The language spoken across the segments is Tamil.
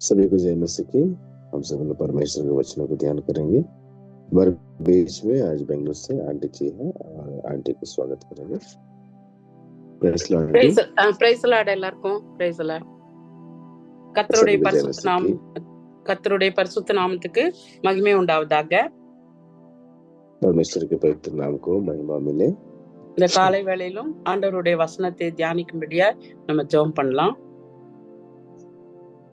सभी को जय मसीह की। हम सब लोग परमेश्वर के वचनों को ध्यान करेंगे। हमारे बीच में आज बेंगलुरु से आंटी जी है और आंटी को स्वागत करेंगे। Praise Lord, aunty. Praise Lord எல்லாருக்கும் பிரைஸ் லார்ட். सभी को जय मसीह की। கர்த்தருடைய பரிசுத்த நாமத்துக்கு மகிமை உண்டாவதாக. परमेश्वर के पवित्र नाम को महिमा मिले। இந்த காலை வேளையிலும் ஆண்டவருடைய வசனத்தை தியானிக்கும்படியா நம்ம ஜெபம் பண்ணலாம்.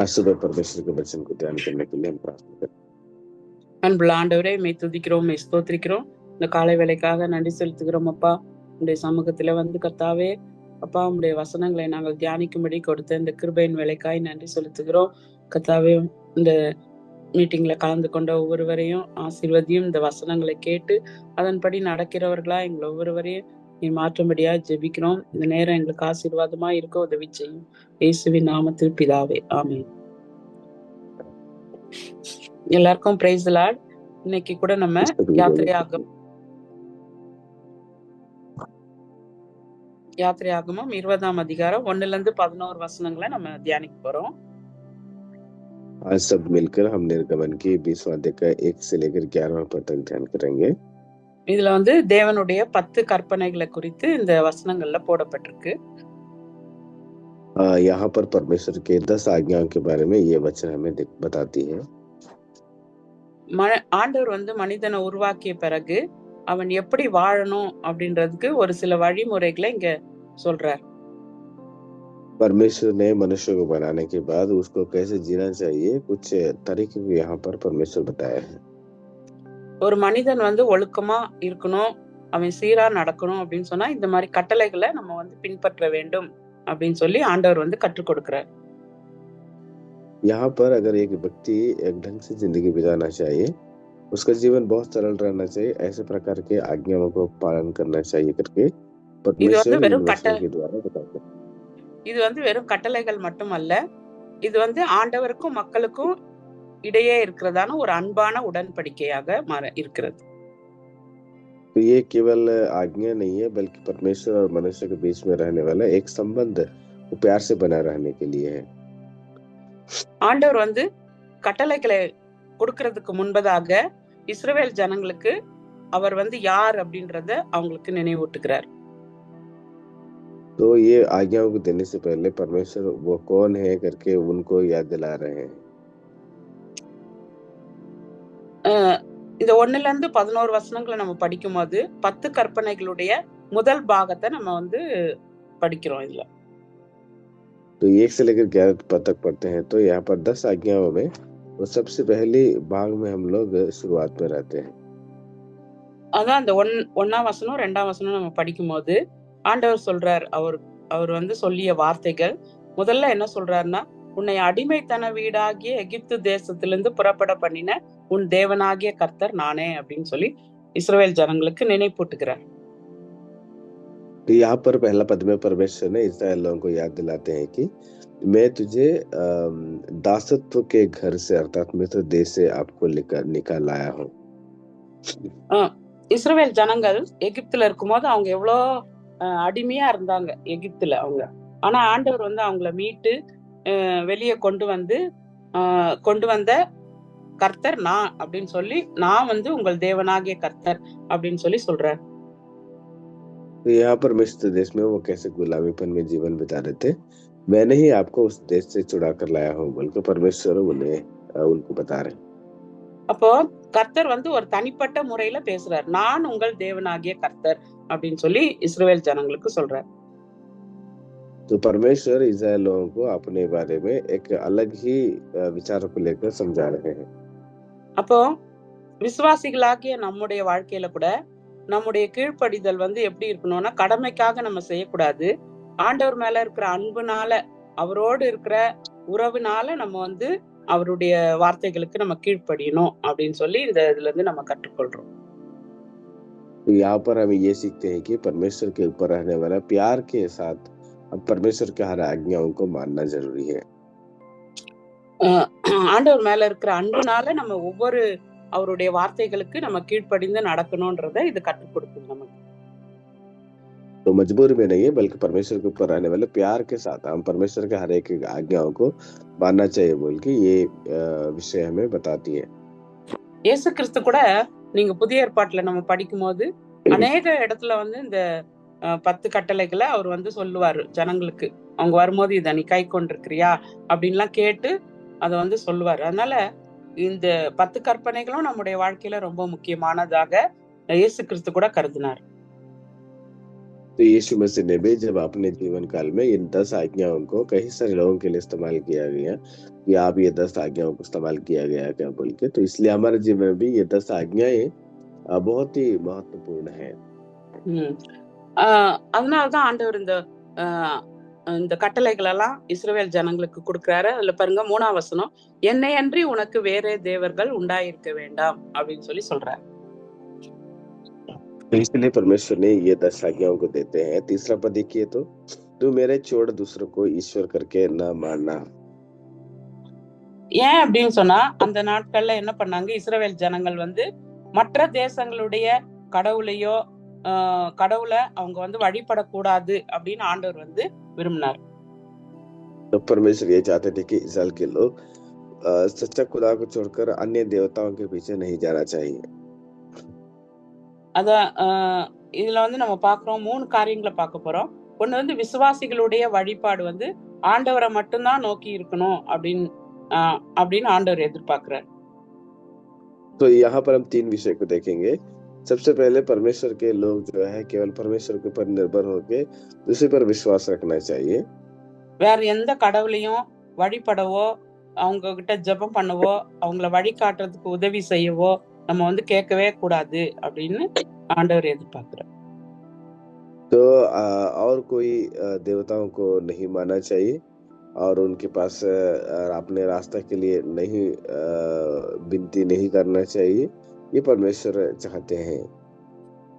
आज सुबह परमेश्वर के वचन को ध्यान करने के लिए हम प्रार्थना करें। அன்புள்ள ஆண்டவரே, மெய் துதிக்கிறோம், மெய் ஸ்தோத்திரிக்கிறோம். இந்த காலை வேளைக்காக நன்றி செலுத்துகிறோம் அப்பா. உங்களுடைய சமூகத்துல வந்து கர்த்தாவே அப்பா, உங்களுடைய வசனங்களை நாங்கள் தியானிக்கும்படி கொடுத்த இந்த கிருபையின் வேலைக்காய் நன்றி செலுத்துகிறோம் கர்த்தாவே. இந்த மீட்டிங்ல கலந்து கொண்ட ஒவ்வொருவரையும் ஆசீர்வதியும். இந்த வசனங்களை கேட்டு அதன்படி நடக்கிறவர்களா எங்களை ஒவ்வொருவரையும் நீ மாற்றும்படியா ஜெபிக்கிறோம். இந்த நேரம் எங்களுக்கு ஆசீர்வாதமா இருக்க உதவி செய்யும். இயேசுவின் நாமத்தில் பிதாவே, ஆமென். எல்லாருக்கும் பிரைஸ் லார்ட். இன்னைக்கு கூட நம்ம யாத்திரையாகமும் 20ஆம் அதிகாரம் 1-11 வசனங்களை நம்ம தியானிக்க போறோம். आज सब मिलकर हम निर्गमन की 20वां अध्याय का 1 से लेकर 11वां पद तक ध्यान करेंगे। இதுல தேவனுடைய 10 கற்பனைகளை குறித்து இந்த வசனங்கள்ல போடப்பட்டிருக்கு. यहाँ पर परमेश्वर के 10 आज्ञाओं के बारे में ये वचन हमें बताती है। ஆண்டவர் மனிதனை உருவாக்கிய பிறகு அவன் எப்படி வாழணும் அப்படின்றதுக்கு ஒரு சில வழிமுறைகளை இங்க சொல்றார். परमेश्वर ने मनुष्य को बनाने के बाद उसको कैसे जीना चाहिए, कुछ तरीके को यहाँ पर परमेश्वर बताया है। ஒரு மனிதன் ஒழுக்கமா இருக்கணும், அவன் சீரா நடக்கணும் அப்படின்னு சொன்னா இந்த மாதிரி கட்டளைகளை நம்ம பின்பற்ற வேண்டும் அப்படின்னு சொல்லி ஆண்டவர் கற்றுக் கொடுக்கிறார். यहाँ पर अगर एक व्यक्ति एक ढंग से जिंदगी बिताना चाहिए, उसका जीवन बहुत सरल रहना चाहिए, ऐसे प्रकार के आज्ञाओं को पालन करना चाहिए करके परमेश्वर के द्वारा बताते हैं। இது வெறும் கட்டளைகள் மட்டுமல்ல, இது ஆண்டவருக்கும் மக்களுக்கும் இடையே இருக்கிறதான ஒரு அன்பான உடன்படிக்கையாக இருக்கிறது. तो ये केवल आज्ञा नहीं है, बल्कि परमेश्वर और मनुष्य के बीच में रहने वाला एक संबंध वो प्यार से बना रहने के लिए है। ஆண்டவர் கட்டளைகளை கொடுக்கிறதுக்கு முன்பதாக இஸ்ரவேல் ஜனங்களுக்கு அவர் யார் அப்படின்றத அவங்களுக்கு நினைவூட்டுகிறார். तो ये आज्ञाओं को देने से पहले परमेश्वर वो कौन है करके उनको याद दिला रहे हैं। இந்த 1-11 வசனங்களை நம்ம படிக்கும் போது 10 கற்பனைகளுடைய முதல் பாகத்தை நம்ம படிக்கிறோம். இதுல तो 1 से लेकर 11 पद तक पढ़ते हैं, तो यहाँ पर 10 आज्ञाओं में वो सबसे पहली भाग में हम लोग शुरुआत में रहते हैं। அதான் அந்த 1ஆம் வசனம் 2ஆம் வசனம் நம்ம படிக்கும் போது ஆண்டவர் சொல்றார், அவர் சொல்லிய வார்த்தைகள் முதல்ல என்ன சொல்றாருன்னா, உன்னை அடிமைத்தன வீடாகிய எகிப்து தேசத்திலிருந்து புறப்பட பண்ணின உன் தேவனாகிய கர்த்தர் நானே அப்படின்னு சொல்லி இஸ்ரவேல் ஜனங்களுக்கு நினைப்பூட்டுகிறார். यहाँ पर पहला पद में परमेश्वर ने इस्राएल लोगों को याद दिलाते हैं कि मैं तुझे दासत्व के घर से अर्थात मिस्र देश से आपको निकाल आया हूँ। இஸ்ரவேல் ஜனங்கள் எகிப்துல இருக்கும்போது அவங்க எவ்வளோ அடிமையா இருந்தாங்க எகிப்துல அவங்க. ஆனா ஆண்டவர் அவங்கள மீட்டு வெளியே கொண்டு வந்த கர்த்தர் நான் அப்படின்னு சொல்லி, நான் உங்கள் தேவனாகிய கர்த்தர் அப்படின்னு சொல்லி சொல்றார். यहाँ पर मिस्र देश में वो कैसे गुलामीपन में जीवन बिता रहे थे, मैंने ही आपको उस देश से छुड़ा कर लाया हूँ बोलकर परमेश्वर उनको बता रहे। அப்போ கர்த்தர் ஒரு தனிப்பட்ட முறையில பேசுறார். நான் உங்கள் தேவனாகிய கர்த்தர் அப்படின்னு சொல்லி இஸ்ரவேல் ஜனங்களுக்கு சொல்றார். तो परमेश्वर इस्राएल लोगों को अपने बारे में एक अलग ही विचारों को लेकर समझा रहे हैं। அப்போ விசுவாசிகளாகிய நம்முடைய வாழ்க்கையில கூட நம்முடைய கீழ்ப்படிதல் எப்படி இருக்கணும்னா, கடமைக்காக நம்ம செய்யக்கூடாது. ஆண்டவர் மேல இருக்கிற அன்புனால, அவரோடு இருக்கிற உறவுனால நம்ம அவருடைய வார்த்தைகளுக்கு நம்ம கீழ்ப்படியணும் அப்படின்னு சொல்லி இந்த இதுல இருந்து நம்ம கற்றுக்கொள்றோம். यहाँ पर हम ये सीखते हैं कि परमेश्वर के ऊपर रहने वाला प्यार के साथ अब परमेश्वर के हर आज्ञाओं को मानना जरूरी है। ஆண்டவர் மேல இருக்கிற அன்புனால நம்ம ஒவ்வொரு அவருடைய வார்த்தைகளுக்கு நம்ம கீழ்ப்படிந்து நடக்கணும்ன்றத இது கற்றுக் கொடுக்கும் நமக்கு. तो मजबूरी में नहीं है, बल्कि परमेश्वर के ऊपर रहने वाले प्यार के साथ हम परमेश्वर के हर एक आज्ञाओं को मानना चाहिए बोल के ये विषय हमें बताती है। இயேசு கிறிஸ்து கூட நீங்க புதிய ஏற்பாட்டுல நம்ம படிக்கும்போது அநேக இடத்துல வந்து இந்த 10 கட்டளைகளை அவர் வந்து சொல்லுவாரு ஜனங்களுக்கு. அவங்க வரும்போது இதை நீ கை கொண்டிருக்கிறியா அப்படின்லாம் கேட்டு அதை வந்து சொல்லுவாரு. அதனால இந்த 10 கற்பனைகளும் நம்முடைய வாழ்க்கையில ரொம்ப முக்கியமானதாக இயேசு கிறிஸ்து கூட கருதினார். तो यीशु मसीह ने भी जब अपने जीवन काल में इन 10 आज्ञाओं को कई सारे लोगों के लिए इस्तेमाल किया गया कि आप ये 10 आज्ञाओं को इस्तेमाल किया गया क्या बोल के, तो इसलिए हमारे जीवन में भी ये 10 आज्ञाएं बहुत ही महत्वपूर्ण है। அதனாலதான் ஆண்டவர் இந்த கட்டளைகள் எல்லாம் இஸ்ரவேல் ஜனங்களுக்கு கொடுக்கிறாரு. அதுல பாருங்க 3ஆம் வசனம், என்னை அன்றி உனக்கு வேற தேவர்கள் உண்டாயிருக்க வேண்டாம் அப்படின்னு சொல்லி சொல்றாரு. तो इसलिए परमेश्वर ने ये 10 आज्ञाओं को देते हैं। तीसरा पद देखिए तो, तू मेरे छोड़ दूसरों को ईश्वर करके न मानना। ஏன் அப்படின்னு சொன்னா, அந்த நாட்கள்ல என்ன பண்ணாங்க, இஸ்ரவேல் ஜனங்கள் வந்து மற்ற தேசங்களுடைய கடவுளையோ கடவுளை அவங்க வந்து வழிபடக்கூடாது அப்படின்னு ஆண்டவர் வந்து விரும்பினார். तो परमेश्वर ये चाहते थे कि इस्राएल के लोग सच्चा खुदा को छोड़कर अन्य देवताओं के पीछे नहीं जाना चाहिए। அதான் இதுல வந்து நம்ம பாக்குறோம், 3 காரியங்களை பார்க்க போறோம். ஒண்ணு வந்து விசுவாசிகளுடைய வழிபாடு வந்து ஆண்டவரை மட்டும்தான் நோக்கி இருக்கணும் அப்படின்னு ஆண்டவர் எதிர்பார்க்கிறார். तो यहाँ पर हम 3 विषय को देखेंगे। सबसे पहले परमेश्वर के लोग जो है केवल परमेश्वर के ऊपर निर्भर होकर दूसरे पर विश्वास रखना चाहिए। வேற எந்த கடவுளையும் வழிபடவோ அவங்க கிட்ட ஜெபம் பண்ணவோ அவங்கள வழிகாட்டுறதுக்கு உதவி செய்யவோ நம்ம வந்து கேட்கவே கூடாது அப்படின்னு ஆண்டவர் எதிர்பார்க்கிறார். तो और कोई देवताओं को नहीं मानना चाहिए और उनके पास अपने रास्ता के लिए नहीं विनती नहीं करना चाहिए। ये परमेश्वर चाहते हैं।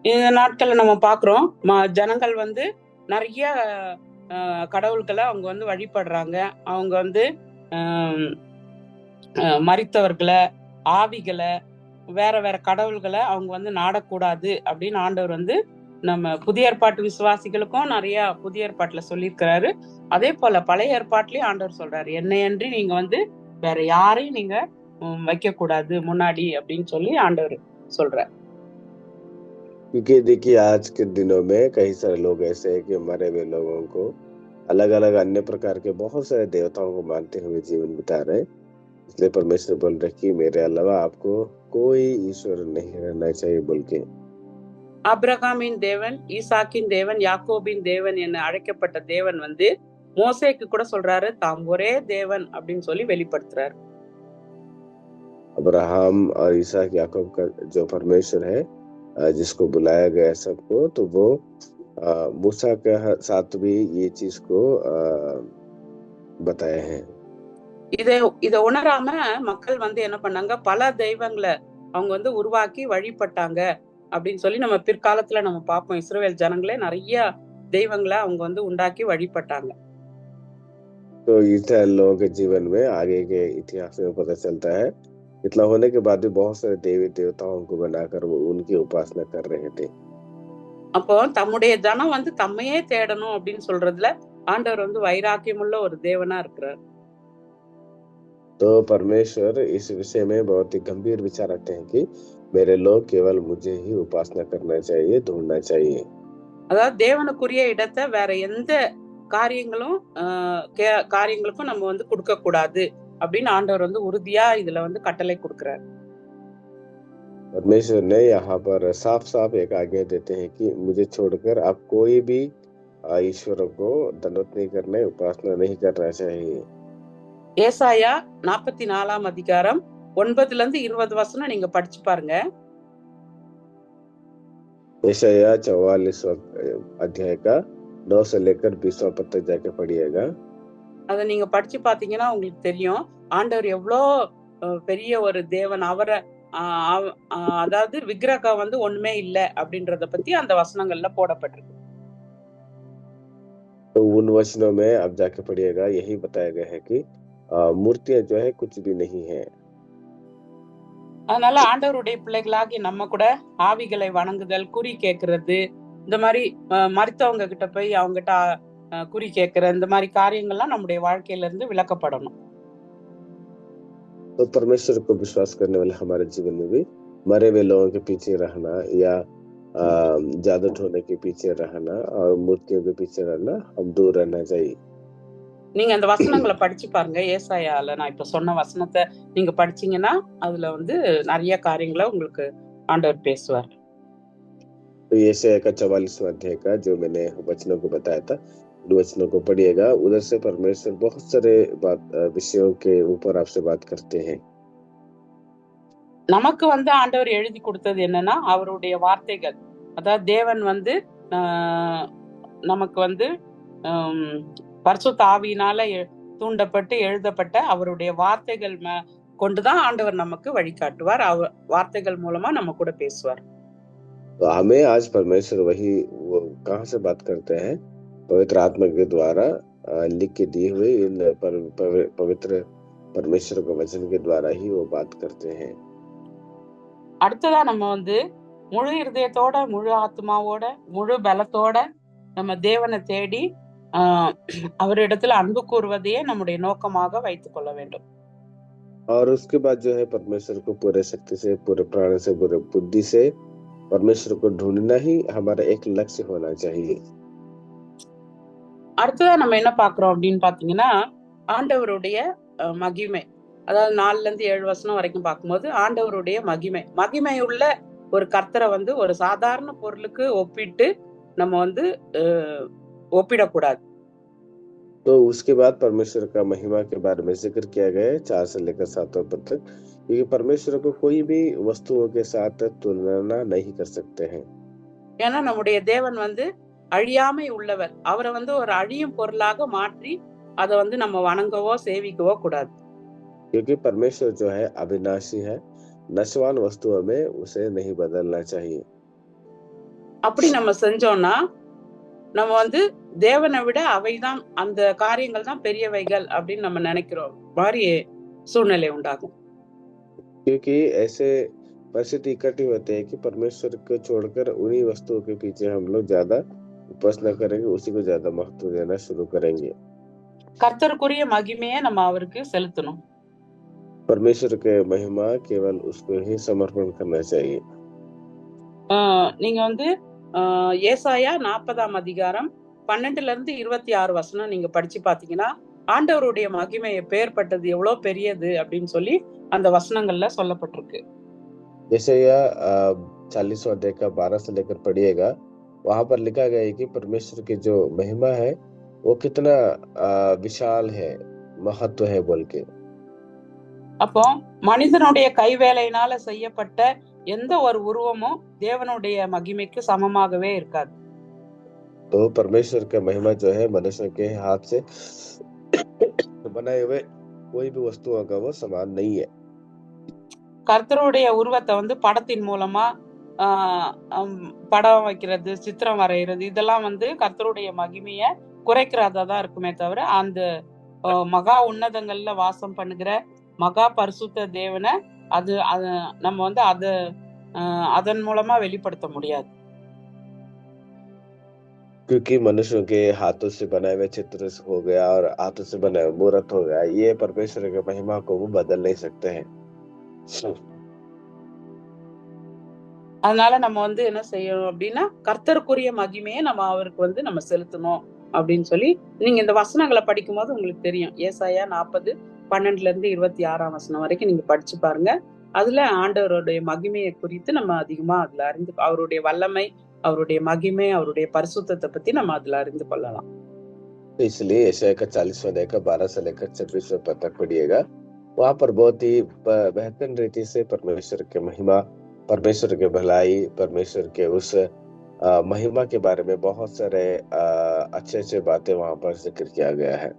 இந்த நாட்கள்ல நம்ம பாக்குறோம், ஜனங்கள் வந்து நிறைய கடவுள்களை அவங்க வந்து வழிபடுறாங்க. அவங்க வந்து மரித்தவர்களை, ஆவிகளை, வேற வேற கடவுள்களை அவங்க வந்து நாடக்கூடாது அப்படின்னு ஆண்டவர் வந்து நம்ம புதிய ஏற்பாட்டு விசுவாசிகளுக்கும் நிறைய புதிய ஏற்பாட்டுல சொல்லியிருக்கிறாரு. அதே போல பழைய ஏற்பாட்டிலயும் ஆண்டவர் சொல்றாரு, என்னையன்றி நீங்க வந்து வேற யாரையும் நீங்க வைக்க கூடாது முன்னாடி அப்படின்னு சொல்லி ஆண்டவர் சொல்றார். क्योंकि देखिए आज के दिनों में कई सारे लोग ऐसे हैं कि मरे हुए लोगों को अलग अलग अन्य प्रकार के बहुत सारे देवताओं को मानते हुए जीवन बिता रहे। इसलिए परमेश्वर बोल रहे कि मेरे अलावा आपको कोई ईश्वर नहीं रहना चाहिए बोल के। ஆபிரகாமின் தேவன், ஈசாக்கின் தேவன், யாக்கோபின் தேவன் என அழைக்கப்பட்ட தேவன் வந்து மோசேக்கு கூட சொல்றாரு, தாம் ஒரே தேவன் அப்படின்னு சொல்லி வெளிப்படுத்துறாரு. अब्राहम और ईसाक याकूब का जो परमेश्वर है जिसको बुलाया गया सबको, तो वो मूसा के साथ भी ये चीज को बताया है। இதை உணராம மக்கள் வந்து என்ன பண்ணாங்க, பல தெய்வங்களை அவங்க வந்து உருவாக்கி வழிபட்டாங்க அப்படின்னு சொல்லி நம்ம பிற்காலத்துல நம்ம பார்ப்போம். இஸ்ரவேல் ஜனங்களே நிறைய தெய்வங்களை அவங்க வந்து உண்டாக்கி வழிபட்டாங்க. तो इस्राएल लोगों के जीवन में आगे के इतिहास में पता चलता है, इतना होने के बाद भी बहुत सारे देवी देवताओं को बनाकर वो उनकी उपासना कर रहे थे। அப்போ தம்முடைய ஜனம் வந்து தம்மையே தேடணும் அப்படின்னு சொல்றதுல ஆண்டவர் வந்து வைராக்கியமுள்ள ஒரு தேவனா இருக்கிறார். तो परमेश्वर इस विषय में बहुत ही गंभीर विचार रखते हैं कि मेरे लोग केवल मुझे ही उपासना करना चाहिए, ढूंढना चाहिए। அதாவது தேவனுக்குரிய இடத்தை வேற எந்த காரியங்களுக்கும் நம்ம வந்து கொடுக்க கூடாது அப்படின்னு ஆண்டவர் வந்து உறுதியா இதுல வந்து கட்டளை கொடுக்கிறார். परमेश्वर ने यहाँ पर साफ साफ एक आज्ञा देते हैं कि मुझे छोड़कर आप कोई भी ईश्वर को दंडवत नहीं करना, उपासना नहीं करना चाहिए। ஏசாயா 44ஆம் அதிகாரம் 9-20 வசனம் நீங்க படிச்சு பாருங்க. ஏசாயா 44 अध्याय का 9 से लेकर 20वां पद तक जाके पढ़िएगा। அத நீங்க படிச்சு பாத்தீங்கன்னா உங்களுக்கு தெரியும் ஆண்டவர் எவ்வளோ பெரிய ஒரு தேவன். அவரை அதாவது விக்கிரகம் வந்து ஒண்ணுமே இல்லை அப்படின்றத பத்தி அந்த வசனங்கள்ல போடப்பட்டிருக்கு. तो उन वचनों में आप जाके पढ़िएगा, यही बताया गया है कि मूर्तियां जो है कुछ भी नहीं है। அதனால ஆண்டவருடைய பிள்ளைகளாகி நம்ம கூட ஆவிகளை வணங்குதல், குறி கேட்கறது, இந்த மாதிரி மருத்துவங்க கிட்ட போய் அவங்ககிட்ட குறி கேட்கிற இந்த மாதிரி காரியங்கள்லாம் நம்முடைய வாழ்க்கையில இருந்து விலக்கப்படணும். तो परमेश्वर को विश्वास करने वाले हमारे जीवन में भी मरे हुए लोगों के पीछे रहना या जादू टोने के पीछे रहना और मूर्तियों के पीछे रहना हम दूर रहना चाहिए. நீங்க அந்த வசனங்களை படிச்சு பாருங்க. ஏசாயால நான் இப்ப சொன்ன வசனத்தை நீங்க படிச்சீங்கன்னா அதுல வந்து நிறைய காரியங்களை உங்களுக்கு ஆண்டவர் பேசுவார். तो यशायाह का 44वां अध्याय का जो मैंने वचनों को बताया था, वचनों को पढ़िएगा. उधर से परमेश्वर बहुत सारे विषयों के ऊपर आपसे बात करते हैं. நமக்கு வந்து ஆண்டவர் எழுதி கொடுத்தது என்னன்னா அவருடைய வார்த்தைகள். அதாவது தேவன் வந்து நமக்கு வந்து பரிசுத்த ஆவியினால தூண்டப்பட்டு எழுதப்பட்ட அவருடைய வார்த்தைகள் கொண்டுதான் ஆண்டவர் நமக்கு வழிகாட்டுவார். அவர் வார்த்தைகள் மூலமா நம்ம கூட பேசுவார். तो हमें आज परमेश्वर वही कहाँ से बात करते हैं? पवित्र आत्मा के द्वारा लिख के दिए हुए इन पवित्र परमेश्वर के वचन के द्वारा ही वो बात करते हैं. அடுத்ததா நம்ம வந்து முழு இருதயத்தோட, முழு ஆத்மாவோட, முழு பலத்தோட நம்ம தேவனை தேடி அவரிடத்துல அன்பு கூறுவதையே நம்முடைய நோக்கமாக வைத்துக் கொள்ள வேண்டும். और उसके बाद जो है परमेश्वर को पूरे शक्ति से, पूरे प्राण से, पूरे बुद्धि से परमेश्वर को ढूंढना ही हमारा एक लक्ष्य होना चाहिए. அடுத்ததா நம்ம என்ன பாக்குறோம் அப்படின்னு பாத்தீங்கன்னா ஆண்டவருடைய மகிமை. அதாவது 4-7 வசனம் வரைக்கும் பார்க்கும்போது ஆண்டவருடைய மகிமை உள்ள ஒரு கர்த்தரை வந்து ஒரு சாதாரண பொருளுக்கு ஒப்பிட்டு நம்ம வந்து ஒப்பிடக்கூடாது. तो उसके बाद परमेश्वर का महिमा के बारे में जिक्र किया गया है 4 से लेकर 7 पद तक, क्योंकि परमेश्वर को कोई भी वस्तुओं के साथ तुलना नहीं कर सकते हैं. ஏன்னா நம்முடைய தேவன் வந்து அழியாமை உள்ளவர். அவரை வந்து ஒரு அழியும் பொருளாக மாற்றி அதை வந்து நம்ம வணங்கவோ சேவிக்கவோ கூடாது. क्योंकि परमेश्वर जो है अविनाशी है, नश्वान वस्तुओं में उसे नहीं बदलना चाहिए. அப்படி நம்ம செஞ்சோம்னா நம்ம வந்து தேவனை விட அவைதான், அந்த காரியங்கள் தான் பெரியவைகள் அப்படின்னு நம்ம நினைக்கிறோம் மாதிரி சூழ்நிலை உண்டாகும். क्योंकि ऐसे परिस्थिति इकट्ठी होते हैं कि परमेश्वर को छोड़कर उन्हीं वस्तुओं के पीछे हम लोग ज्यादा उपासना करेंगे, उसी को ज्यादा महत्व देना शुरू करेंगे. கர்த்தருக்குரிய மகிமையை நம்ம அவருக்கு செலுத்தணும். परमेश्वर के महिमा केवल उसको ही समर्पण करना चाहिए. நீங்க வந்து ஏசாயா 40ஆம் அதிகாரம் 12-26 வசனம் நீங்க படிச்சு பாத்தீங்கன்னா ஆண்டவருடைய மகிமை எப்பேற்பட்டது, எவ்வளவு பெரியது அப்படின்னு சொல்லி அந்த வசனங்கள்ல சொல்லப்பட்டிருக்கு. यशायाह 40वां अध्याय का 12 से लेकर पढ़िएगा. वहां पर लिखा गया है कि परमेश्वर की जो महिमा है वो कितना विशाल है, महत्व है बोल के. அப்போ மனிதனுடைய கைவேலையினால செய்யப்பட்ட எந்த ஒரு உருவமும் தேவனுடைய மகிமைக்கு சமமாகவே இருக்காது. तो परमेश्वर का महिमा जो है मनुष्य के हाथ से बनाए हुए कोई भी वस्तुओं का वो समान नहीं है. கர்த்தருடைய உருவத்தை வந்து படத்தின் மூலமா படம் வைக்கிறது, சித்திரம் வரைகிறது, இதெல்லாம் வந்து கர்த்தருடைய மகிமைய குறைக்கிறதா தான் இருக்குமே தவிர அந்த மகா உன்னதங்கள்ல வாசம் பண்ணுகிற மகா பரிசுத்த தேவனை அது நம்ம வந்து அதன் மூலமா வெளிப்படுத்த முடியாது. क्योंकि मनुष्यों के हाथों से बनाए हुए चित्र हो गया और हाथों से बनाए हुए मूर्त हो गया, ये परमेश्वर की महिमा को वो बदल नहीं सकते हैं. அதனால நம்ம வந்து என்ன செய்யணும் அப்படின்னா கர்த்தருக்குரிய மகிமையை நம்ம அவருக்கு வந்து நம்ம செலுத்தணும் அப்படின்னு சொல்லி நீங்க இந்த வசனங்களை படிக்கும் போது உங்களுக்கு தெரியும். ஏசாயா 40:12-26 வசனம் வரைக்கும் நீங்க படிச்சு பாருங்க. அதுல ஆண்டவருடைய மகிமையை குறித்து நம்ம அதிகமா அதுல அறிந்து, அவருடைய வல்லமை, அவருடைய மகிமை, அவருடைய பரிசுத்தத்தை பத்தி நம்ம அதுல அறிந்து கொள்ளலாம். इसलिए यशायाह का 40वां अध्याय का 12 से लेकर 26वां पद तक पढ़िएगा. वहां पर बहुत ही बेहतरीन रीति से परमेश्वर की महिमा, परमेश्वर की भलाई, परमेश्वर के उस महिमा के बारे में बहुत सारे अच्छे बातें वहां पर जिक्र किया गया है.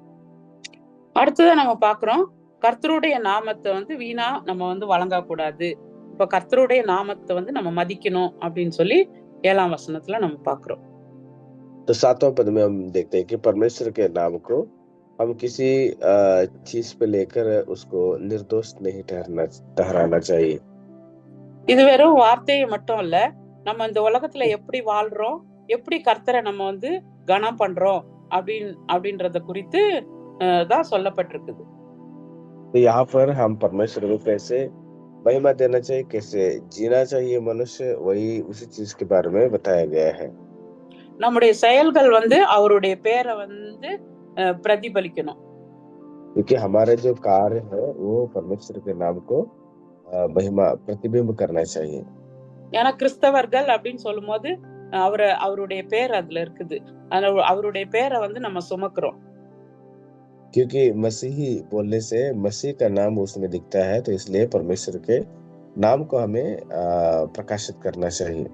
அடுத்ததான் நம்ம பாக்குறோம் கர்த்தருடைய நாமத்தை வந்து வீணா நம்ம வந்து வழங்க கூடாது. இப்ப கர்த்தருடைய நாமத்தை வந்து நம்ம மதிக்கணும் அப்படின்னு சொல்லி 7ஆம் வசனத்துல நம்ம பாக்குறோம். तो 7वां पद में हम देखते हैं कि परमेश्वर के नाम को हम किसी चीज पे लेकर उसको निर्दोष नहीं ठहराना चाहिए. இது வெறும் வார்த்தையை மட்டும் இல்ல, நம்ம இந்த உலகத்துல எப்படி வாழ்றோம், எப்படி கர்த்தரை நம்ம வந்து கனம் பண்றோம் அப்படின்றத குறித்து தான் சொல்லப்பட்டிருக்குது. तो यहाँ पर हम परमेश्वर को कैसे महिमा देना चाहिए, कैसे जीना चाहिए मनुष्य, वही उसी चीज के बारे में बताया गया है। நம்முடைய செயல்கள் வந்து அவருடைய பேரை வந்து பிரதிபலிக்கணும். क्योंकि हमारे जो कार्य है वो परमेश्वर के नाम को महिमा प्रतिबिंब करना चाहिए। ஏன்னா கிறிஸ்தவர்கள் அப்படின்னு சொல்லும் போது அவருடைய பேர் அதுல இருக்குது. அவருடைய பேரை வந்து நம்ம சுமக்கிறோம். क्योंकि मसीही बोलने से मसीह का नाम उसमें दिखता है, तो इसलिए परमेश्वर के नाम को हमें प्रकाशित करना चाहिए।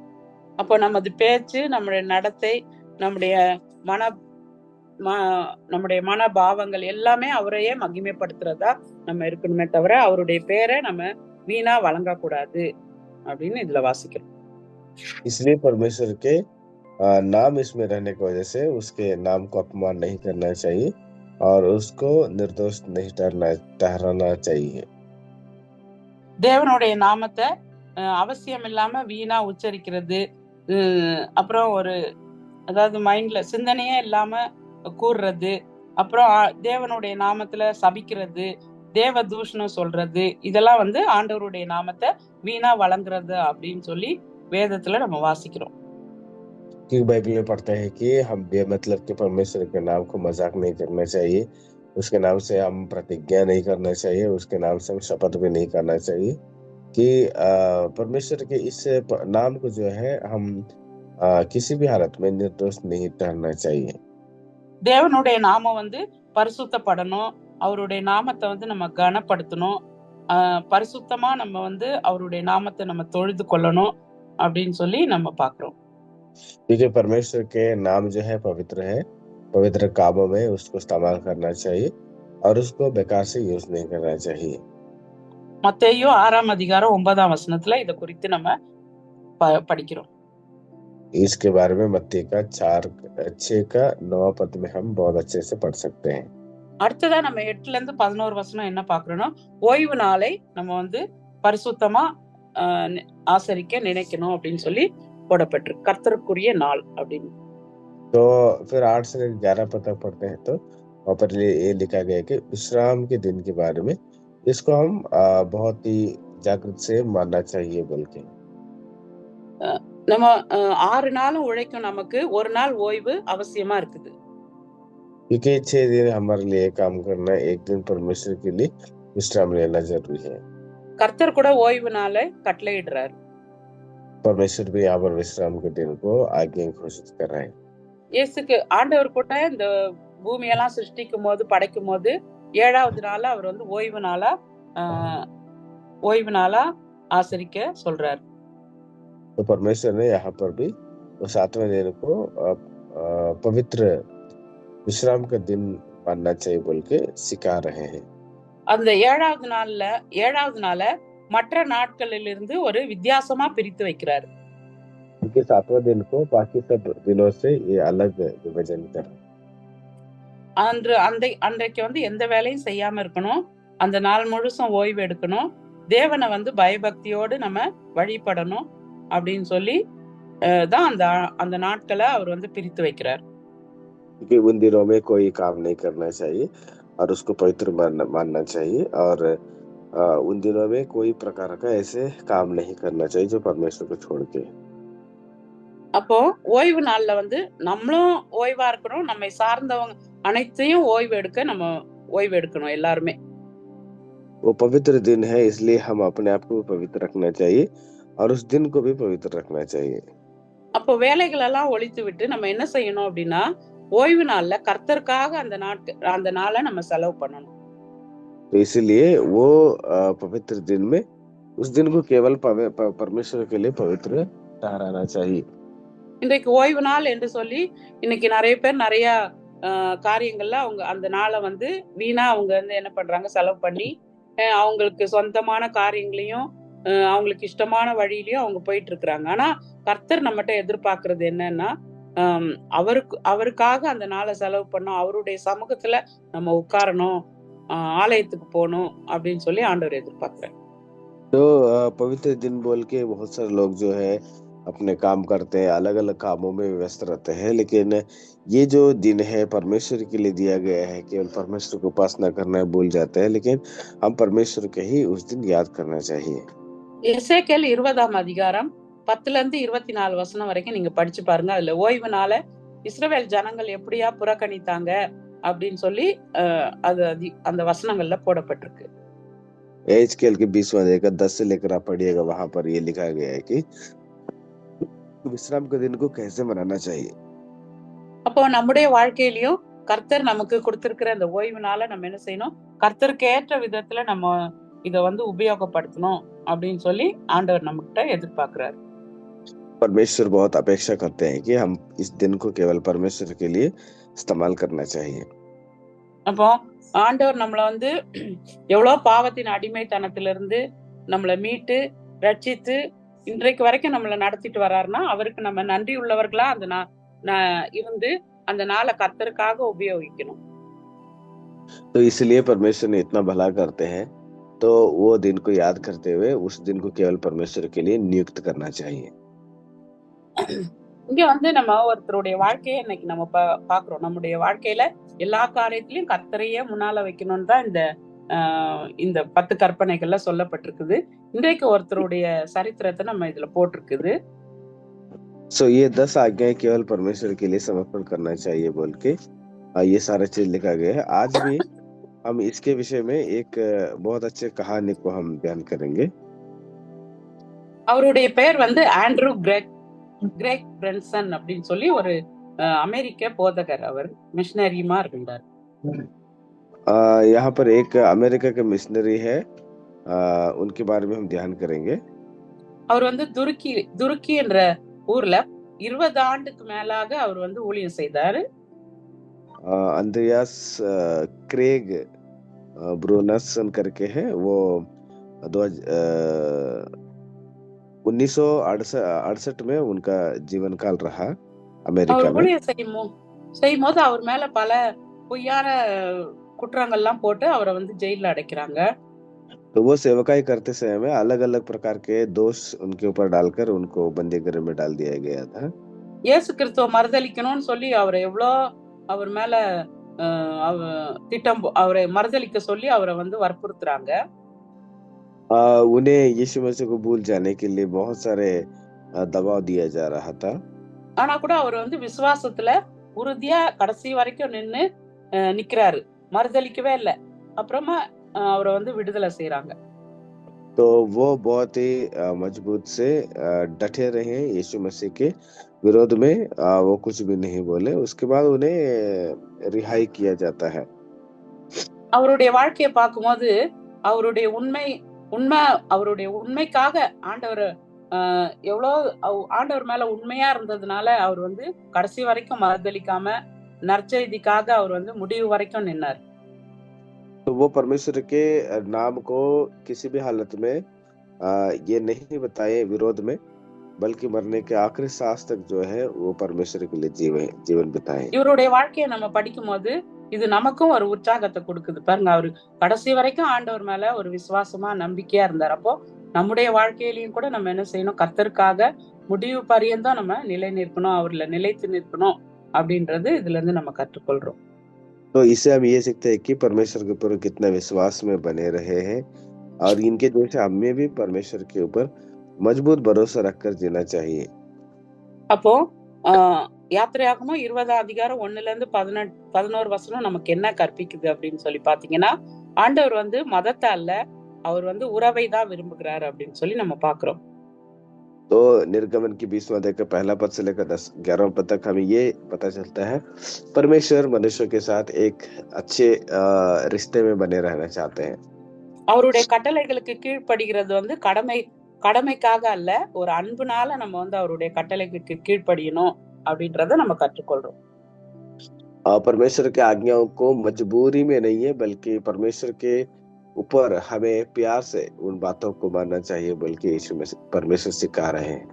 அப்போ நமது பேச்சு, நம்முடைய நடத்தை, நம்முடைய நம்முடைய மனபாவங்கள் எல்லாமே அவரையே மகிமைப்படுத்துறதா நம்ம இருக்கணுமே தவிர அவருடைய பேரை நம்ம வீணா வழங்கக்கூடாது அப்படின்னு இதுல வாசிக்கிறோம். इसलिए परमेश्वर के नाम इसमें रहने की वजह से उसके नाम को अपमान नहीं करना चाहिए और उसको निर्दोष नहीं ठहराना चाहिए। தேவனுடைய நாமத்தை அவசியம் இல்லாம வீணா உச்சரிக்கிறது, அப்புறம் அதாவது மைண்ட்ல சிந்தனையே இல்லாம கூறுறது, அப்புறம் தேவனுடைய நாமத்துல சபிக்கிறது, தேவ தூஷணம் சொல்றது, இதெல்லாம் வந்து ஆண்டவருடைய நாமத்தை வீணா வழங்குறது அப்படின்னு சொல்லி வேதத்துல நம்ம வாசிக்கிறோம். क्योंकि बाइबल में पढ़ते हैं कि हम बेमतलब के परमेश्वर के नाम को मजाक नहीं करना चाहिए, उसके नाम से हम प्रतिज्ञा नहीं करना चाहिए, उसके नाम से हम शपथ भी नहीं करना चाहिए कि परमेश्वर के इस नाम को जो है हम किसी भी हालत में निर्दोष नहीं ठहरना चाहिए। தேவனுடைய நாமம் வந்து பரிசுத்தப்படணும், அவருடைய நாமத்தை வந்து நம்ம கனப்படுத்தணும், பரிசுத்தமா நம்ம வந்து அவருடைய நாமத்தை நம்ம தொழுது கொள்ளணும் அப்படின்னு சொல்லி நம்ம பாக்குறோம். क्योंकि परमेश्वर के नाम जो है पवित्र है, पवित्र कामों में उसको इस्तेमाल करना चाहिए और उसको बेकार से यूज नहीं करना चाहिए। மத்தேயு 6ஆம் அதிகாரம் 9ஆம் வசனத்துல இத குறித்து நம்ம படிக்கிறோம். इसके बारे में मत्ती का 4:6 का 9 पद में हम बहुत अच्छे से पढ़ सकते हैं। அடுத்ததா நம்ம 8ல இருந்து 11 வசனம் என்ன பாக்குறோம்னா, ஓய்வு நாளை நம்ம வந்து பரிசுத்தமா ஆசரிக்க நினைக்கணும் அப்படின்னு சொல்லி போடப்பட்டிருக்கு. கர்த்தருக்குரிய நாள் அப்படின்னு. तो फिर 8 से 11 पद तक पढ़ते हैं तो वहाँ पर ये लिखा गया है कि विश्राम के दिन के बारे में इसको हम बहुत ही जागृत से मानना चाहिए। बल्कि நம்ம 6 நாளும் உழைக்கும், நமக்கு ஒரு நாள் ஓய்வு அவசியமா இருக்குது. क्योंकि 6 दिन हमारे लिए काम करना, एक दिन परमेश्वर के लिए विश्राम लेना जरूरी है। கர்த்தர் கூட ஓய்வு நாளை கட்டளையிடுறார். परमेश्वर भी यहाँ पर विश्राम के दिन को आज्ञा घोषित कर रहे हैं। இயேசுக்கு ஆண்டவர் கூட இந்த பூமியெல்லாம் சிருஷ்டிக்கும் போது, படைக்கும் போது 7வது நாள அவர் வந்து ஓய்வு நாளா ஆசரிக்க சொல்றார். तो परमेश्वर ने यहाँ पर भी 7वें दिन को पवित्र विश्राम का दिन मानना चाहिए बोल के सिखा रहे हैं। அந்த 7வது நாள மற்ற நாட்களில் இருந்து ஒரு வித்தியாசமா பிரித்து வைக்கிறார். क्योंकि 7वें दिन को बाकी सब दिनों से ये अलग विभाजन कर। அன்றைக்கு வந்து எந்த வேலையும் செய்யாம இருக்கணும், அந்த நாள் முழுசும் ஓய்வு எடுக்கணும், தேவனை வந்து பயபக்தியோடு நம்ம வழிபடணும் அப்படின்னு சொல்லி தான் அந்த நாட்களை அவர் வந்து பிரித்து வைக்கிறார். क्योंकि उन दिनों में कोई काम नहीं करना चाहिए और उसको पवित्र मानना चाहिए और उन दिनों में कोई प्रकार का ऐसे काम नहीं करना चाहिए जो परमेश्वर को छोड़ के। அப்போ ஓய்வு நாள்ல வந்து நம்மளும் ஓய்வா இருக்கணும், நம்மை சார்ந்தவங்க அனைத்தையும் ஓய்வு எடுக்கணும் எல்லாருமே. वो पवित्र दिन है, इसलिए हम अपने आप को पवित्र रखना चाहिए और उस दिन को भी पवित्र रखना चाहिए। அப்போ வேலைகள் எல்லாம் ஒழித்து விட்டு நம்ம என்ன செய்யணும் அப்படின்னா, ஓய்வு நாள்ல கர்த்தருக்காக அந்த நாளை நம்ம செலவு பண்ணணும். तो इसलिए वो पवित्र दिन में उस दिन को केवल परमेश्वर के लिए पवित्र ठहराना चाहिए। இன்றைக்கு ஓய்வு நாள் என்று சொல்லி இன்னைக்கு நிறைய பேர் நிறைய காரியங்கள்ல அவங்க அந்த நாளை வந்து வீணா அவங்க வந்து என்ன பண்றாங்க, செலவு பண்ணி அவங்களுக்கு சொந்தமான காரியங்களையும் அவங்களுக்கு இஷ்டமான வழியிலயும் அவங்க போயிட்டு இருக்கிறாங்க. ஆனா கர்த்தர் நம்மகிட்ட எதிர்பார்க்கறது என்னன்னா, அவருக்காக அந்த நாளை செலவு பண்ணோம், அவருடைய சமூகத்துல நம்ம உட்காரணும், ஆலயத்துக்கு போகணும் அப்படின்னு சொல்லி ஆண்டவர் எதிர்பார்க்கிறார். तो पवित्र दिन बोल के बहुत सारे लोग जो है अपने काम करते हैं, अलग अलग कामों में व्यस्त रहते हैं, लेकिन ये जो दिन है परमेश्वर के लिए दिया गया है, केवल परमेश्वर को उपासना करना भूल जाते हैं, लेकिन हम परमेश्वर के ही उस दिन याद करना चाहिए। எசேக்கியேல் 20ஆம் அதிகாரம் 10ல இருந்து 24 வசனம் வரைக்கும் நீங்க படிச்சு பாருங்க. அதுல ஓய்வு நாள இஸ்ரவேல் ஜனங்கள் எப்படியா புறக்கணித்தாங்க அப்படின்னு சொல்லி அந்த வசனங்கள்ல போடப்பட்டிருக்கு. एजकेल के 20वां अध्याय का 10 से लेकर आप पढ़िएगा, वहां पर ये लिखा गया है कि विश्राम के दिन को कैसे मनाना चाहिए। அப்போ நம்முடைய வாழ்க்கையிலயும் கர்த்தர் நமக்கு கொடுத்திருக்கிற அந்த ஓய்வு நாள நம்ம என்ன செய்யணும், கர்த்தருக்கு ஏற்ற விதத்துல நம்ம இத உபயோகப்படுத்தணும் அப்படின்னு சொல்லி ஆண்டவர் நம்ம கிட்ட எதிர்பார்க்கிறார். परमेश्वर बहुत अपेक्षा करते हैं कि हम इस दिन को केवल परमेश्वर के लिए इस्तेमाल करना चाहिए। அப்போ ஆண்டவர் நம்மள எவ்வளவு பாவத்தின் அடிமைத்தனத்திலிருந்து நம்மளை மீட்டு ரட்சித்து இன்றைக்கு வரைக்கும் நம்மளை நடத்திட்டு வர்றாருன்னா அவருக்கு நம்ம நன்றி உள்ளவர்களா இருந்து அந்த நாளை கர்த்தருக்காக உபயோகிக்கணும். तो इसलिए परमेश्वर ने इतना भला करते हैं, तो वो दिन को याद करते हुए उस दिन को केवल परमेश्वर के लिए नियुक्त करना चाहिए। இங்க நம்ம ஒருத்தருடைய வாழ்க்கையை இன்னைக்கு நம்ம பாக்குறோம். நம்முடைய வாழ்க்கையில எல்லா காரியத்திலயும் கர்த்தரையே முன்னால வைக்கணும்னு தான் இந்த 10 கற்பனைகள்ல சொல்லப்பட்டிருக்குது. இன்றைக்கு ஒருத்தருடைய சரித்திரத்தை நம்ம இதுல போட்டிருக்குது. सो ये 10 आज्ञाएं केवल परमेश्वर के लिए समर्पण करना चाहिए बोल के ये सारा चीज लिखा गया है। आज भी हम इसके विषय में एक बहुत अच्छे कहानी को हम बयान करेंगे। அவருடைய பெயர் ஆண்ட்ரூ கிரெக் பிரென்சன் அப்படின்னு சொல்லி ஒரு அமெரிக்க போதகர். அவர் மிஷனரியுமா இருந்தார். यहाँ पर एक अमेरिका के मिशनरी है, उनके बारे में हम ध्यान करेंगे। அவர் துருக்கி என்ற ஊர்ல 20 ஆண்டுக்கு மேலாக அவர் ஊழியம் செய்தாரு. अंद्रियास क्रेग ब्रूनसन करके है, वो 1968 में उनका जीवन काल रहा अमेरिका में। செய்யும் போது அவர் மேல பல பொய்யான குற்றங்கள்லாம் போட்டு அவரை ஜெயில அடைக்கிறாங்க. तो वो सेवकाई करते समय में अलग अलग प्रकार के दोष उनके ऊपर डालकर उनको बंदी गृह में डाल दिया गया था। இயேசு கிறிஸ்துவ மறுதலிக்கணும்னு சொல்லி அவரை அவர் மேல அவரை மறுதலிக்க சொல்லி அவரை வற்புறுத்துறாங்க. उन्हें यीशु मसीह को भूल जाने के लिए बहुत सारे दबाव दिया जा रहा था। ஆனா கூட அவர் விசுவாசத்துல உறுதியா கடைசி வரைக்கும் நிக்கிறாரு, மறுதலிக்கவே இல்லை. அப்புறமா அவரை விடுதலை செய்யறாங்க. तो वो बहुत ही मजबूत से डटे रहे यीशु मसीह के विरोध में, वो कुछ भी नहीं बोले। उसके बाद उन्हें रिहाई किया जाता है। அவருடைய வாழ்க்கையை பார்க்கும்போது அவருடைய உண்மைக்காக ஆண்டவர் ஆண்டவர் மேல உண்மையா இருந்ததுனால அவர் கடைசி வரைக்கும் மறுதலிக்காம நற்செய்திக்காக அவர் முடிவு வரைக்கும் நின்னார். तो वो परमेश्वर के नाम को किसी भी हालत में ये नहीं बताए विरोध में, बल्कि मरने के आखिरी सांस तक जो है वो परमेश्वर के लिए जीवन बिताए। இவருடைய வாழ்க்கையை நம்ம படிக்கும் போது இது நமக்கும் ஒரு உற்சாகத்தை கொடுக்குது. பாருங்க, அவரு கடைசி வரைக்கும் ஆண்டவர் மேல ஒரு விசுவாசமா நம்பிக்கையா இருந்தார். அப்போ நம்முடைய வாழ்க்கையிலயும் கூட நம்ம என்ன செய்யணும், கர்த்தருக்காக முடிவு பரியந்தம் நம்ம நிலை நிற்கணும், அவர்ல நிலைத்து நிற்கணும் அப்படின்றது இதுல இருந்து நம்ம கற்றுக்கொள்றோம். तो इससे हम ये सीखते हैं कि परमेश्वर के ऊपर कितना विश्वास में बने रहे हैं, और इनके जैसे हमें भी परमेश्वर के ऊपर मजबूत भरोसा रखकर जीना चाहिए। அப்போ யாத்திரையாகமம் 20ஆம் அதிகாரம் 1ல இருந்து 11 வசனம் நமக்கு என்ன கற்பிக்குது அப்படின்னு சொல்லி பாத்தீங்கன்னா, ஆண்டவர் மதத்தை அல்ல, அவர் உறவை தான் விரும்புகிறார் அப்படின்னு சொல்லி நம்ம பாக்குறோம். तो निर्गमन की 20वां अध्याय का पहला पद से लेकर 11वां पद तक हमें ये पता चलता है परमेश्वर मनुष्य के साथ एक अच्छे रिश्ते में बने रहना चाहते हैं। அவருடைய கட்டளைகளுக்கு கீழ்ப்படுகிறது கடமைக்காக அல்ல, ஒரு அன்புனால நம்ம அவருடைய கட்டளைகளுக்கு கீழ்ப்படியணும் அப்படின்றத நம்ம கற்றுக்கொள்றோம். परमेश्वर के आज्ञाओं को मजबूरी में नहीं है, बल्कि परमेश्वर के ऊपर हमें प्यार से उन बातों को मानना चाहिए, बल्कि यीशु मसीह परमेश्वर सिखा रहे हैं।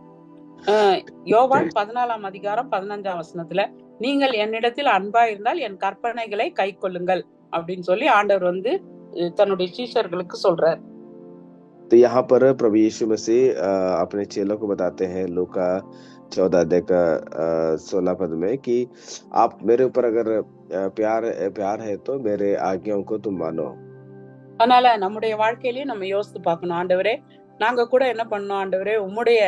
யோவான் 14ஆம் அதிகாரம் 15ஆம் வசனத்துல, நீங்கள் என்னிடத்தில் அன்பா இருந்தால் என் கற்பனைகளை கைக்கொள்ளுங்கள் அப்படின்னு சொல்லி ஆண்டவர் தன்னுடைய சீஷர்களுக்கு சொல்றார். तो यहाँ पर प्रभु यीशु मसीह अपने चेलों को बताते हैं लूका 14 अध्याय का 16 पद में कि आप मेरे ऊपर अगर प्यार है तो मेरे आज्ञाओं को तुम मानो. அதனால நம்முடைய வாழ்க்கையிலயும் நம்ம யோசித்து பார்க்கணும். ஆண்டவரே, நாங்க கூட என்ன பண்ணோம் ஆண்டவரே, உம்முடைய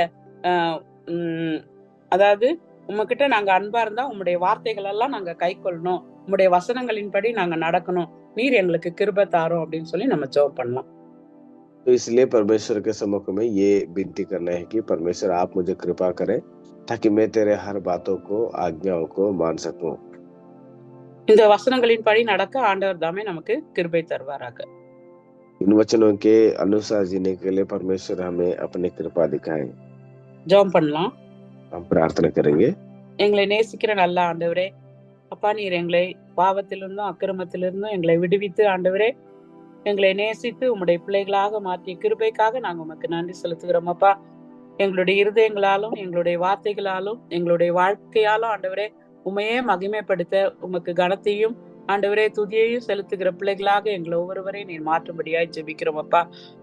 அதாவது உங்ககிட்ட நாங்க அன்பா இருந்தா உம்முடைய வார்த்தைகள் எல்லாம் நாங்க கை கொள்ளணும், உம்முடைய வசனங்களின்படி நாங்க நடக்கணும், நீர் எங்களுக்கு கிருபை தாரும் அப்படின்னு சொல்லி நம்ம ஜெபம் பண்ணலாம். तो इसलिए परमेश्वर के सम्मुख में ये विनती करना है कि परमेश्वर आप मुझे कृपा करें ताकि मैं तेरे हर बातों को आज्ञाओं को मान सकूं. இந்த வசனங்களின்படி நடக்க ஆண்டவர் தாமே நமக்கு கிருபை தருவாராக. इन वचनों के अनुसार जीने के लिए परमेश्वर हमें अपनी कृपा दिखाए. ஜெபம் பண்ணலாம். हम प्रार्थना करेंगे. எங்களை நேசிக்கிற நல்ல ஆண்டவரே, அப்பா நீர் எங்களை பாவத்திலிருந்தும் அக்கிரமத்திலிருந்தும் எங்களை விடுவித்து ஆண்டவரே எங்களை நேசித்து உம்முடைய பிள்ளைகளாக மாற்றிய கிருபைக்காக நாங்க உமக்கு நன்றி செலுத்துகிறோம் அப்பா. எங்களுடைய இருதயங்களாலும் எங்களுடைய வார்த்தைகளாலும் எங்களுடைய வாழ்க்கையாலும் ஆண்டவரே உண்மையே மகிமைப்படுத்த உமக்கு கனத்தையும் ஆண்டவரே துதியையும் செலுத்துகிற பிள்ளைகளாக எங்களை ஒவ்வொருவரையும் நீர் மாற்றும்படியாய் ஜெபிக்கிறோம் அப்பா.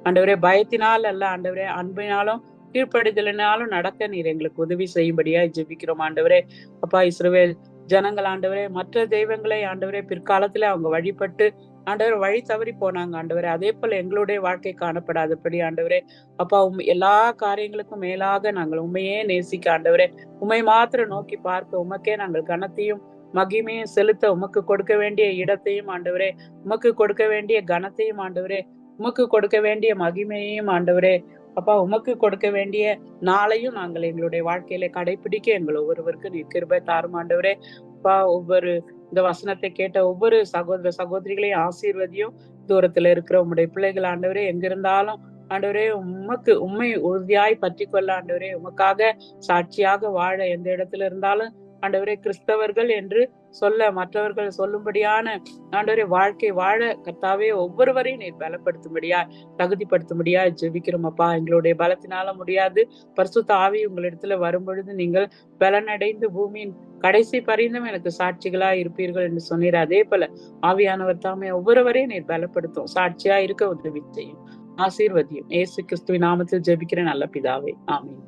ஆண்டவரே பயத்தினால் அல்ல ஆண்டவரே, அன்பினாலும் கீழ்ப்படிதலினாலும் நடக்க நீர் எங்களுக்கு உதவி செய்யும்படியாய் ஜெபிக்கிறோம் ஆண்டவரே. அப்பா இஸ்ரவேல் ஜனங்கள் ஆண்டவரே மற்ற தெய்வங்களை ஆண்டவரே பிற்காலத்துல அவங்க வழிபட்டு ஆண்டவர் வழி தவறி போனாங்க ஆண்டவரே. அதே போல எங்களுடைய வாழ்க்கை காணப்படாதபடி ஆண்டவரே அப்பா எல்லா காரியங்களுக்கும் மேலாக நாங்கள் உண்மையே நேசிக்க ஆண்டவரே, உண்மை மாத்திரம் நோக்கி பார்க்க உமக்கே நாங்கள் கனத்தையும் மகிமையும் செலுத்த உமக்கு கொடுக்க வேண்டிய இடத்தையும் ஆண்டவரே, உமக்கு கொடுக்க வேண்டிய கனத்தையும் ஆண்டவரே, உமக்கு கொடுக்க வேண்டிய மகிமையையும் ஆண்டவரே அப்பா உமக்கு கொடுக்க வேண்டிய நாளையும் நாங்கள் எங்களுடைய வாழ்க்கையில கடைபிடிக்க எங்கள் ஒவ்வொருவருக்கு நீர் கிருபை தாரும் ஆண்டவரே. அப்பா ஒவ்வொரு இந்த வசனத்தை கேட்ட ஒவ்வொரு சகோதர சகோதரிகளையும் ஆசீர்வதியும். தூரத்துல இருக்கிற உம்முடைய பிள்ளைகள் ஆண்டவரே எங்க இருந்தாலும் ஆண்டவரே உமக்கு உண்மை உறுதியாய் பற்றி கொள்ள ஆண்டவரே, உமக்காக சாட்சியாக வாழ எந்த இடத்துல இருந்தாலும் ஆண்டவரே கிறிஸ்தவர்கள் என்று சொல்ல மற்றவர்கள் சொல்லும்படியான ஆண்டவரே வாழ்க்கை வாழ கர்த்தாவே ஒவ்வொருவரையும் நீர் பலப்படுத்தும்படியா தகுதிப்படுத்தும்படியா ஜெபிக்கிறோம் அப்பா. எங்களுடைய பலத்தினால முடியாது, பரிசுத்த ஆவி உங்களிடத்துல வரும் பொழுது நீங்கள் பலனடைந்து பூமியின் கடைசி பரிந்தும் எனக்கு சாட்சிகளா இருப்பீர்கள் என்று சொன்னீர். அதே போல ஆவியானவர் தாமே ஒவ்வொருவரையும் நீர் பலப்படுத்தும், சாட்சியா இருக்க உதவி செய்யும், ஆசீர்வதியும். இயேசு கிறிஸ்துவின் நாமத்தில் ஜெபிக்கிற நல்ல பிதாவே, ஆமென்.